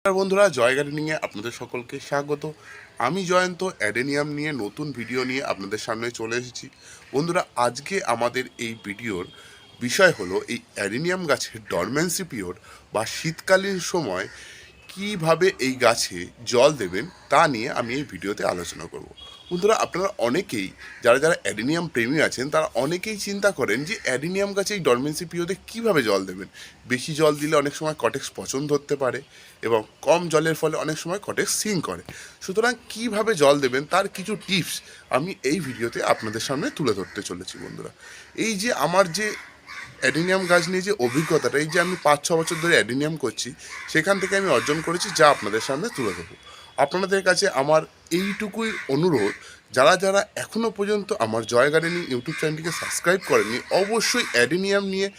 নমস্কার বন্ধুরা, জয় গার্ডেনিংয়ে আপনাদের সকলকে স্বাগত। আমি জয়ন্ত অ্যাডেনিয়াম নিয়ে নতুন ভিডিও নিয়ে আপনাদের সামনে চলে এসেছি। বন্ধুরা, আজকে আমাদের এই ভিডিওর বিষয় হলো এই অ্যাডেনিয়াম গাছের ডরমেন্সি পিরিয়ড বা শীতকালীন সময় কিভাবে এই গাছে জল দেবেন তা নিয়ে আমি এই ভিডিওতে আলোচনা করব। বন্ধুরা, আপনারা অনেকেই যারা যারা অ্যাডেনিয়াম প্রেমী আছেন তারা অনেকেই চিন্তা করেন যে অ্যাডেনিয়াম গাছে এই ডরমেন্সি পিরিয়ডে কীভাবে জল দেবেন। বেশি জল দিলে অনেক সময় কটেক্স পছন্দ ধরতে পারে এবং কম জলের ফলে অনেক সময় কটেক্স সিং করে। সুতরাং কিভাবে জল দেবেন তার কিছু টিপস আমি এই ভিডিওতে আপনাদের সামনে তুলে ধরতে চলেছি। বন্ধুরা, এই যে আমার যে অ্যাডেনিয়াম গাছ নিয়ে যে অভিজ্ঞতাটা, এই যে আমি 5-6 বছর ধরে অ্যাডেনিয়াম করছি, সেখান থেকে আমি অর্জন করেছি, যা আপনাদের সামনে তুলে দেবো। আপনাদের কাছে আমার এইটুকুই অনুরোধ, যারা যারা এখনও পর্যন্ত আমার জয় গার্ডেনিং ইউটিউব চ্যানেলটিকে সাবস্ক্রাইব করেননি, অবশ্যই অ্যাডেনিয়াম নিয়ে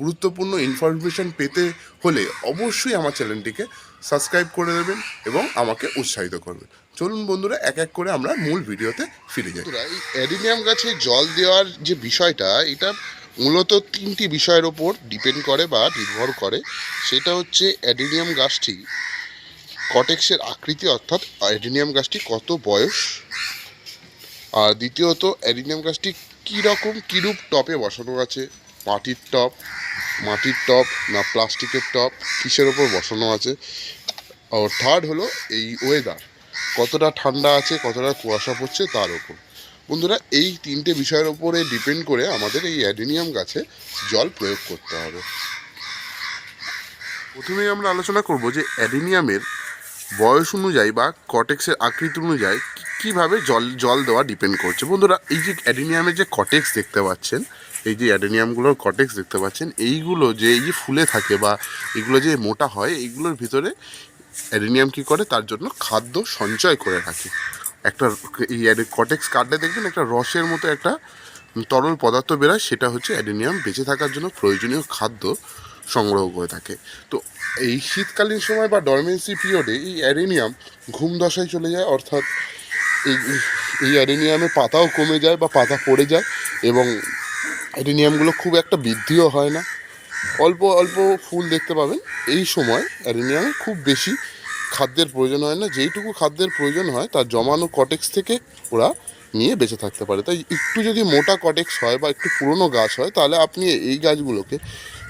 গুরুত্বপূর্ণ ইনফরমেশন পেতে হলে অবশ্যই আমার চ্যানেলটিকে সাবস্ক্রাইব করে দেবেন এবং আমাকে উৎসাহিত করবেন। চলুন বন্ধুরা, এক এক করে আমরা মূল ভিডিওতে ফিরে যাই। এই অ্যাডেনিয়াম গাছে জল দেওয়ার যে বিষয়টা, এটা মূলত 3টি বিষয়ের ওপর ডিপেন্ড করে বা নির্ভর করে। সেটা হচ্ছে অ্যাডেনিয়াম গাছটি কটেক্সের আকৃতি, অর্থাৎ অ্যাডেনিয়াম গাছটি কত বয়স, আর দ্বিতীয়ত অ্যাডেনিয়াম গাছটি কীরূপ টপে বসানো আছে, মাটির টপ না প্লাস্টিকের টপ, কিসের ওপর বসানো আছে। আর থার্ড হলো এই ওয়েদার, কতটা ঠান্ডা আছে, কতটা কুয়াশা পড়ছে তার ওপর। বন্ধুরা, এই 3টে বিষয়ের ওপরে ডিপেন্ড করে আমাদের এই অ্যাডেনিয়াম গাছে জল প্রয়োগ করতে হবে। প্রথমেই আমরা আলোচনা করব যে অ্যাডেনিয়ামের বয়স অনুযায়ী বা কটেক্সের আকৃতি অনুযায়ী কীভাবে জল দেওয়া ডিপেন্ড করছে। বন্ধুরা, এই যে অ্যাডেনিয়ামের যে কটেক্স দেখতে পাচ্ছেন, এই যে অ্যাডেনিয়ামগুলোর কটেক্স দেখতে পাচ্ছেন, এইগুলো যে এই যে ফুলে থাকে বা এগুলো যে মোটা হয়, এইগুলোর ভিতরে অ্যাডেনিয়াম কী করে, তার জন্য খাদ্য সঞ্চয় করে রাখে। একটা এই কটেক্স কাটলে দেখবেন একটা রসের মতো একটা তরল পদার্থ বেরোয়, সেটা হচ্ছে অ্যাডেনিয়াম বেঁচে থাকার জন্য প্রয়োজনীয় খাদ্য সংগ্রহ করে থাকে। তো এই শীতকালীন সময় বা ডরমেন্সি পিরিয়ডে এই অ্যাডেনিয়াম ঘুম দশায় চলে যায়, অর্থাৎ এই অ্যাডেনিয়ামে পাতাও কমে যায় বা পাতা পড়ে যায় এবং অ্যাডেনিয়ামগুলো খুব একটা বৃদ্ধিও হয় না, অল্প অল্প ফুল দেখতে পাবেন। এই সময় অ্যাডেনিয়ামে খুব বেশি খাদ্যের প্রয়োজন হয় না, যেইটুকু খাদ্যের প্রয়োজন হয় তার জমানো কটেক্স থেকে ওরা নিয়ে বেঁচে থাকতে পারে। তাই একটু যদি মোটা কটেক্স হয় বা একটু পুরনো গাছ হয়, তাহলে আপনি এই গাছগুলোকে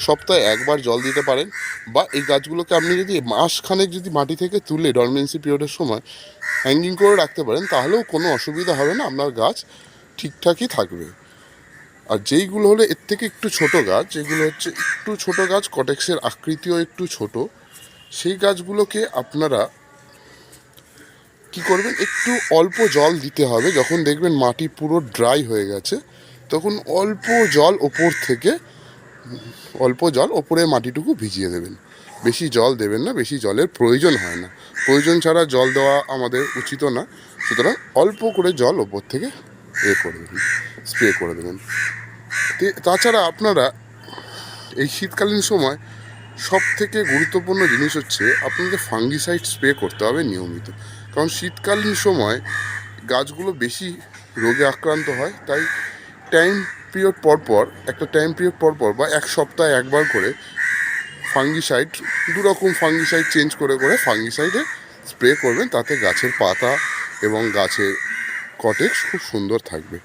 সপ্তাহে একবার জল দিতে পারেন, বা এই গাছগুলোকে আপনি যদি মাসখানেক যদি মাটি থেকে তুলে ডরমেন্সি পিরিয়ডের সময় হ্যাঙ্গিং করে রাখতে পারেন, তাহলেও কোনো অসুবিধা হবে না, আপনার গাছ ঠিকঠাকই থাকবে। আর যেইগুলো হলো এর থেকে একটু ছোট গাছ, যেগুলো হচ্ছে একটু ছোট গাছ, কটেক্সের আকৃতিও একটু ছোট, সেই গাছগুলোকে আপনারা কি করবেন, একটু অল্প জল দিতে হবে। যখন দেখবেন মাটি পুরো ড্রাই হয়ে গেছে, তখন অল্প জল ওপরের মাটিটুকু ভিজিয়ে দেবেন। বেশি জল দেবেন না, বেশি জলের প্রয়োজন হয় না, প্রয়োজন ছাড়া জল দেওয়া আমাদের উচিত না। সুতরাং অল্প করে জল ওপর থেকে স্প্রে করে দেবেন। তাছাড়া আপনারা এই শীতকালীন সময় সব থেকে গুরুত্বপূর্ণ জিনিস হচ্ছে আপনাদের ফাঙ্গিসাইড স্প্রে করতে হবে নিয়মিত, কারণ শীতকালীন সময় গাছগুলো বেশি রোগে আক্রান্ত হয়। তাই টাইম পিরিয়ড পরপর বা এক সপ্তাহে একবার করে ফাঙ্গিসাইড, দুরকম ফাঙ্গিসাইড চেঞ্জ করে ফাঙ্গিসাইডে স্প্রে করবেন, তাতে গাছের পাতা এবং গাছের কটেক্স খুব সুন্দর থাকবে।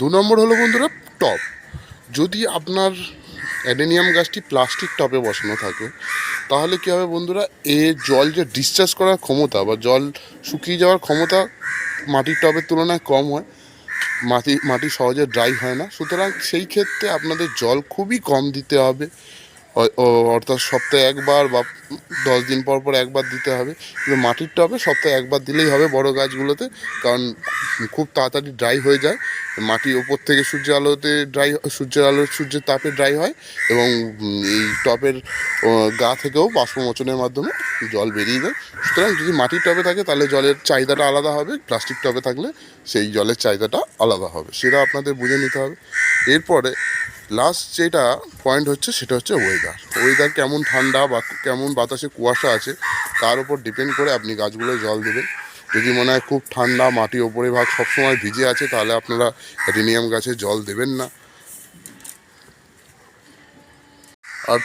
2 নম্বর হলো বন্ধুরা টব। যদি আপনার অ্যাডেনিয়াম গাছটি প্লাস্টিক টবে বসানো থাকে, তাহলে কী হবে বন্ধুরা, জল যে ডিসচার্জ করার ক্ষমতা বা জল শুকিয়ে যাওয়ার ক্ষমতা মাটির টবের তুলনায় কম হয়, মাটি সহজে ড্রাই হয় না। সুতরাং সেই ক্ষেত্রে আপনাদের জল খুবই কম দিতে হবে, অর্থাৎ সপ্তাহে একবার বা 10 দিন পর একবার দিতে হবে। কিন্তু মাটির টবে সপ্তাহে একবার দিলেই হবে বড় গাছগুলোতে, কারণ খুব তাড়াতাড়ি ড্রাই হয়ে যায়। মাটি ওপর থেকে সূর্যের তাপে ড্রাই হয় এবং এই টবের গা থেকেও বাষ্পমোচনের মাধ্যমে জল বেরিয়ে যায়। সুতরাং যদি মাটির টবে থাকে তাহলে জলের চাহিদাটা আলাদা হবে, প্লাস্টিক টবে থাকলে সেই জলের চাহিদাটা আলাদা হবে, সেটা আপনাদের বুঝে নিতে হবে। এরপরে লাস্ট যেটা পয়েন্ট হচ্ছে, সেটা হচ্ছে ওয়েদার কেমন ঠান্ডা বা কেমন বাতাসে কুয়াশা আছে, তার উপর ডিপেন্ড করে আপনি গাছগুলোয় জল দেবেন। যদি মনে হয় খুব ঠান্ডা, মাটি ওপরে ভাগ সবসময় ভিজে আছে, তাহলে আপনারা অ্যাডেনিয়াম গাছে জল দেবেন না। আর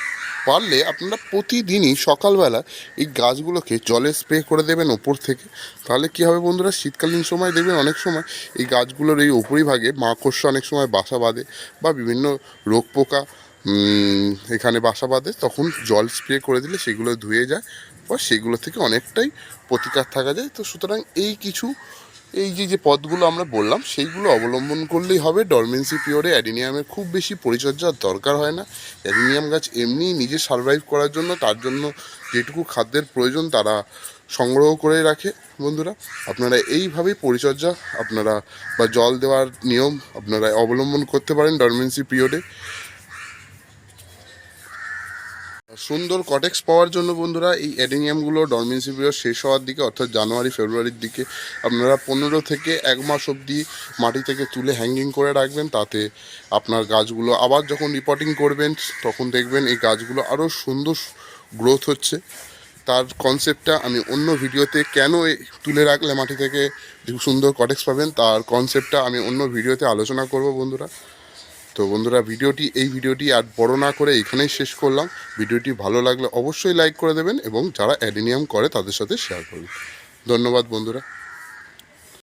পারলে আপনারা প্রতিদিনই সকালবেলা এই গাছগুলোকে জলে স্প্রে করে দেবেন ওপর থেকে। তাহলে কী হবে বন্ধুরা, শীতকালীন সময় দেখবেন অনেক সময় এই গাছগুলোর এই উপরিভাগে মাকড়সা অনেক সময় বাসা বাঁধে বা বিভিন্ন রোগ পোকা এখানে বাসা বাঁধে। তখন জল স্প্রে করে দিলে সেগুলো ধুয়ে যায় বা সেগুলো থেকে অনেকটাই প্রতিকার থাকা যায়। তো সুতরাং এই যে পথগুলো আমরা বললাম সেইগুলো অবলম্বন করলেই হবে। ডরমেন্সি পিরিয়ডে অ্যাডিনিয়ামের খুব বেশি পরিচর্যার দরকার হয় না। অ্যাডিনিয়াম গাছ এমনি নিজে সারভাইভ করার জন্য, তার জন্য যেটুকু খাদ্যের প্রয়োজন তারা সংগ্রহ করে রাখে। বন্ধুরা, আপনারা এইভাবেই পরিচর্যা আপনারা বা জল দেওয়ার নিয়ম আপনারা অবলম্বন করতে পারেন ডরমেন্সি পিরিয়ডে। সুন্দর কটেক্স পাওয়ার জন্য বন্ধুরা এই অ্যাডেনিয়ামগুলো ডরমেন্সি পিরিয়ড শেষ হওয়ার দিকে অর্থাৎ জানুয়ারি ফেব্রুয়ারির দিকে আপনারা 15 থেকে 1 মাস অবধি মাটি থেকে তুলে হ্যাঙ্গিং করে রাখবেন। তাতে আপনার গাছগুলো আবার যখন রিপোর্টিং করবেন তখন দেখবেন এই গাছগুলো আরও সুন্দর গ্রোথ হচ্ছে। তার কনসেপ্টটা আমি অন্য ভিডিওতে, কেন তুলে রাখলে মাটি থেকে সুন্দর কটেক্স পাবেন তার কনসেপ্টটা আমি অন্য ভিডিওতে আলোচনা করব বন্ধুরা। তো বন্ধুরা, এই ভিডিওটি আর বড় না করে এখানেই শেষ করলাম। ভিডিওটি ভালো লাগলে অবশ্যই লাইক করে দেবেন এবং যারা অ্যাডেনিয়াম করে তাদের সাথে শেয়ার করবেন। ধন্যবাদ বন্ধুরা।